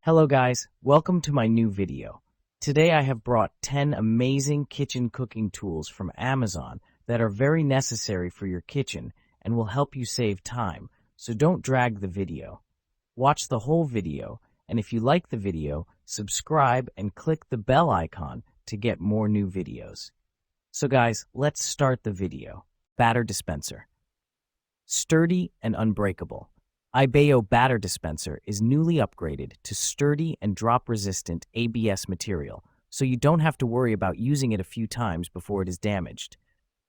Hello guys, welcome to my new video. Today I have brought 10 amazing kitchen cooking tools from Amazon that are very necessary for your kitchen and will help you save time, so don't drag the video. Watch the whole video, and if you like the video, subscribe and click the bell icon to get more new videos. So guys, let's start the video. Batter dispenser. Sturdy and unbreakable. Ibeo batter dispenser is newly upgraded to sturdy and drop-resistant ABS material, so you don't have to worry about using it a few times before it is damaged.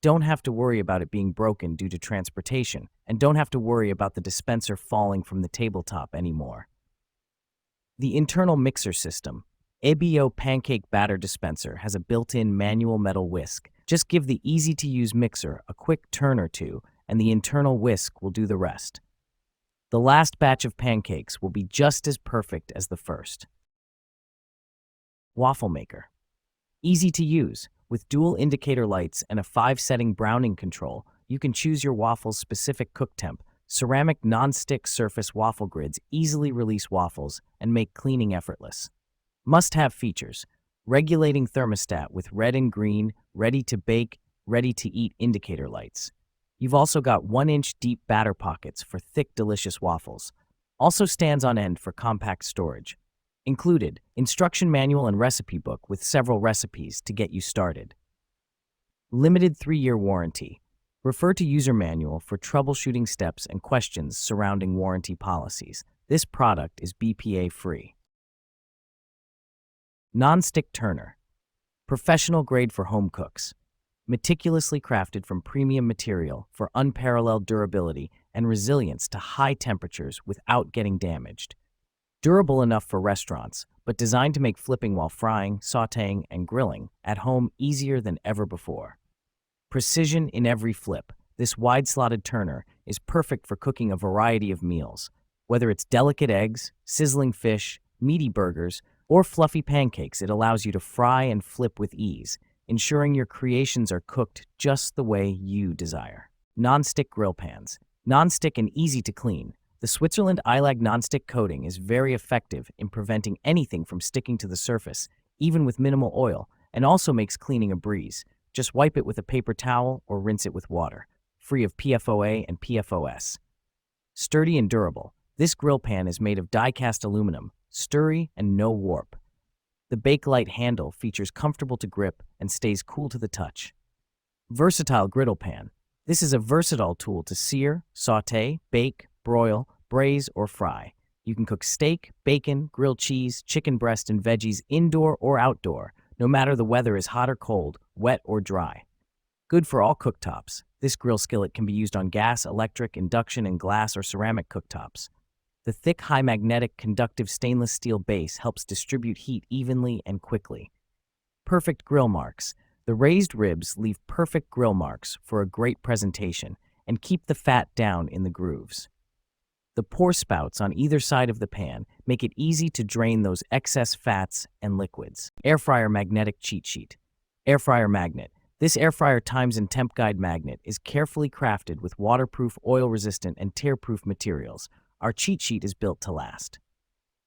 Don't have to worry about it being broken due to transportation, and don't have to worry about the dispenser falling from the tabletop anymore. The internal mixer system. Ibeo pancake batter dispenser has a built-in manual metal whisk. Just give the easy-to-use mixer a quick turn or two, and the internal whisk will do the rest. The last batch of pancakes will be just as perfect as the first. Waffle maker. Easy to use. With dual indicator lights and a 5-setting browning control, you can choose your waffle's specific cook temp. Ceramic non-stick surface waffle grids easily release waffles and make cleaning effortless. Must-have features. Regulating thermostat with red and green, ready-to-bake, ready-to-eat indicator lights. You've also got 1-inch deep batter pockets for thick, delicious waffles. Also stands on end for compact storage. Included, instruction manual and recipe book with several recipes to get you started. Limited 3-year warranty. Refer to user manual for troubleshooting steps and questions surrounding warranty policies. This product is BPA-free. Non-stick turner. Professional grade for home cooks. Meticulously crafted from premium material for unparalleled durability and resilience to high temperatures without getting damaged. Durable enough for restaurants, but designed to make flipping while frying, sautéing, and grilling at home easier than ever before. Precision in every flip, this wide-slotted turner is perfect for cooking a variety of meals. Whether it's delicate eggs, sizzling fish, meaty burgers, or fluffy pancakes, it allows you to fry and flip with ease, ensuring your creations are cooked just the way you desire. Non-stick grill pans. Non-stick and easy to clean. The Switzerland Ilag non-stick coating is very effective in preventing anything from sticking to the surface, even with minimal oil, and also makes cleaning a breeze. Just wipe it with a paper towel or rinse it with water, free of PFOA and PFOS. Sturdy and durable. This grill pan is made of die-cast aluminum, sturdy and no warp. The Bakelite handle features comfortable to grip and stays cool to the touch. Versatile griddle pan. This is a versatile tool to sear, sauté, bake, broil, braise, or fry. You can cook steak, bacon, grilled cheese, chicken breast, and veggies indoor or outdoor, no matter the weather is hot or cold, wet or dry. Good for all cooktops. This grill skillet can be used on gas, electric, induction, and glass or ceramic cooktops. The thick, high magnetic, conductive stainless steel base helps distribute heat evenly and quickly. Perfect grill marks. The raised ribs leave perfect grill marks for a great presentation and keep the fat down in the grooves. The pour spouts on either side of the pan make it easy to drain those excess fats and liquids. Air fryer magnetic cheat sheet. Air fryer magnet. This air fryer times and temp guide magnet is carefully crafted with waterproof, oil-resistant, and tear-proof materials. Our cheat sheet is built to last.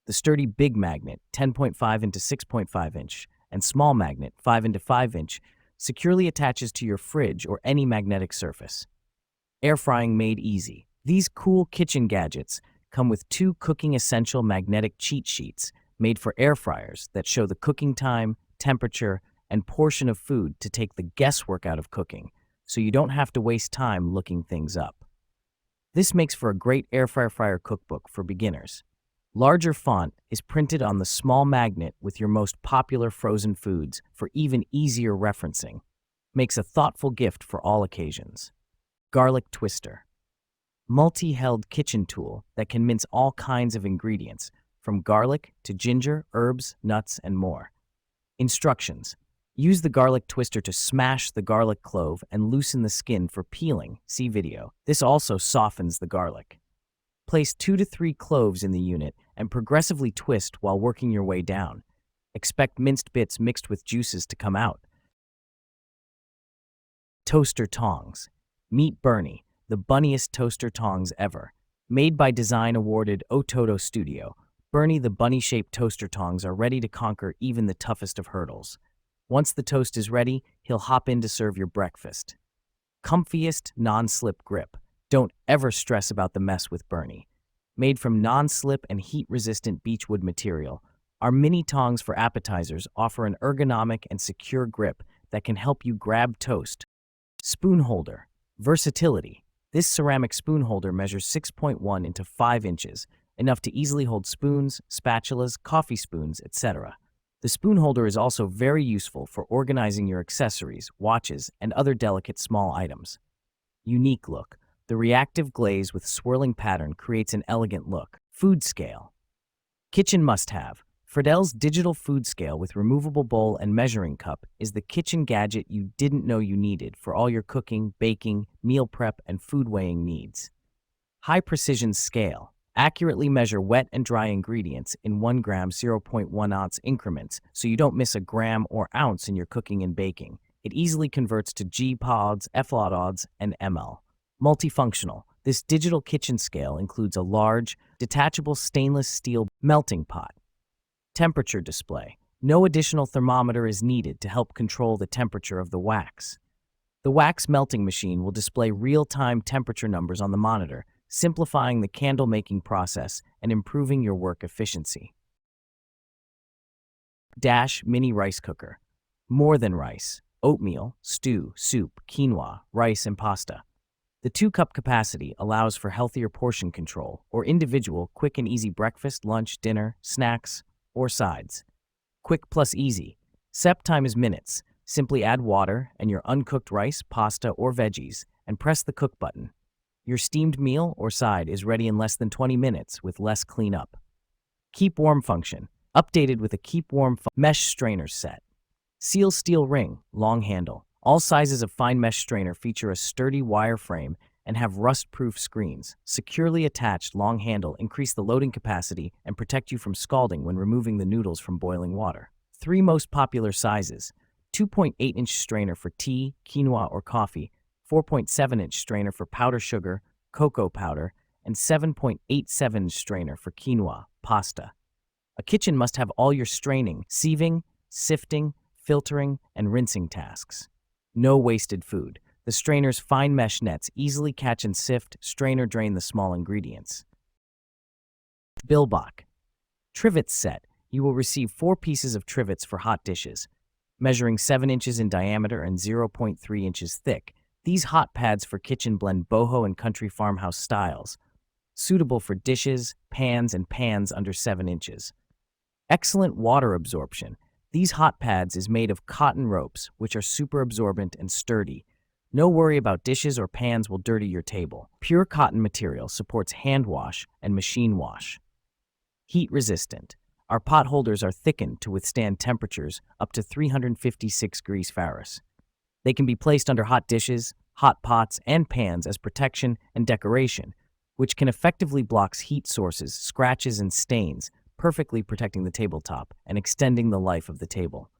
The sturdy big magnet, 10.5 into 6.5 inch, and small magnet, 5 into 5 inch, securely attaches to your fridge or any magnetic surface. Air frying made easy. These cool kitchen gadgets come with 2 cooking essential magnetic cheat sheets made for air fryers that show the cooking time, temperature, and portion of food to take the guesswork out of cooking, so you don't have to waste time looking things up. This makes for a great air fryer cookbook for beginners. Larger font is printed on the small magnet with your most popular frozen foods for even easier referencing. Makes a thoughtful gift for all occasions. Garlic twister. Multi-held kitchen tool that can mince all kinds of ingredients, from garlic to ginger, herbs, nuts, and more. Instructions. Use the garlic twister to smash the garlic clove and loosen the skin for peeling. See video. This also softens the garlic. Place 2 to 3 cloves in the unit and progressively twist while working your way down. Expect minced bits mixed with juices to come out. Toaster tongs. Meet Bernie, the bunniest toaster tongs ever. Made by design awarded Ototo Studio, Bernie the bunny-shaped toaster tongs are ready to conquer even the toughest of hurdles. Once the toast is ready, he'll hop in to serve your breakfast. Comfiest non-slip grip. Don't ever stress about the mess with Bernie. Made from non-slip and heat-resistant beechwood material, our mini tongs for appetizers offer an ergonomic and secure grip that can help you grab toast. Spoon holder. Versatility. This ceramic spoon holder measures 6.1 into 5 inches, enough to easily hold spoons, spatulas, coffee spoons, etc. The spoon holder is also very useful for organizing your accessories, watches, and other delicate small items. Unique look. The reactive glaze with swirling pattern creates an elegant look. Food scale. Kitchen must-have. Friedel's digital food scale with removable bowl and measuring cup is the kitchen gadget you didn't know you needed for all your cooking, baking, meal prep, and food weighing needs. High-precision scale. Accurately measure wet and dry ingredients in 1 gram 0.1 ounce increments so you don't miss a gram or ounce in your cooking and baking. It easily converts to G-pods, F-ods, and ml. Multifunctional. This digital kitchen scale includes a large, detachable stainless steel melting pot. Temperature display. No additional thermometer is needed to help control the temperature of the wax. The wax melting machine will display real-time temperature numbers on the monitor, simplifying the candle-making process and improving your work efficiency. Dash mini rice cooker. More than rice. Oatmeal, stew, soup, quinoa, rice, and pasta. The 2-cup capacity allows for healthier portion control or individual quick and easy breakfast, lunch, dinner, snacks, or sides. Quick plus easy. Setup time is minutes. Simply add water and your uncooked rice, pasta, or veggies and press the cook button. Your steamed meal or side is ready in less than 20 minutes with less cleanup. Keep warm function. Updated with a keep warm mesh strainer set. Seal steel ring, long handle. All sizes of fine mesh strainer feature a sturdy wire frame and have rust-proof screens. Securely attached long handle increase the loading capacity and protect you from scalding when removing the noodles from boiling water. 3 most popular sizes: 2.8-inch strainer for tea, quinoa, or coffee, 4.7-inch strainer for powder sugar, cocoa powder, and 7.87-inch strainer for quinoa, pasta. A kitchen must have all your straining, sieving, sifting, filtering, and rinsing tasks. No wasted food. The strainer's fine mesh nets easily catch and sift, strain, or drain the small ingredients. Bilbach. Trivets set. You will receive 4 pieces of trivets for hot dishes, measuring 7 inches in diameter and 0.3 inches thick. These hot pads for kitchen blend boho and country farmhouse styles, suitable for dishes, pans, and pans under 7 inches. Excellent water absorption. These hot pads is made of cotton ropes, which are super absorbent and sturdy. No worry about dishes or pans will dirty your table. Pure cotton material supports hand wash and machine wash. Heat resistant. Our pot holders are thickened to withstand temperatures up to 356 degrees Fahrenheit. They can be placed under hot dishes, hot pots, and pans as protection and decoration, which can effectively block heat sources, scratches, and stains, perfectly protecting the tabletop and extending the life of the table.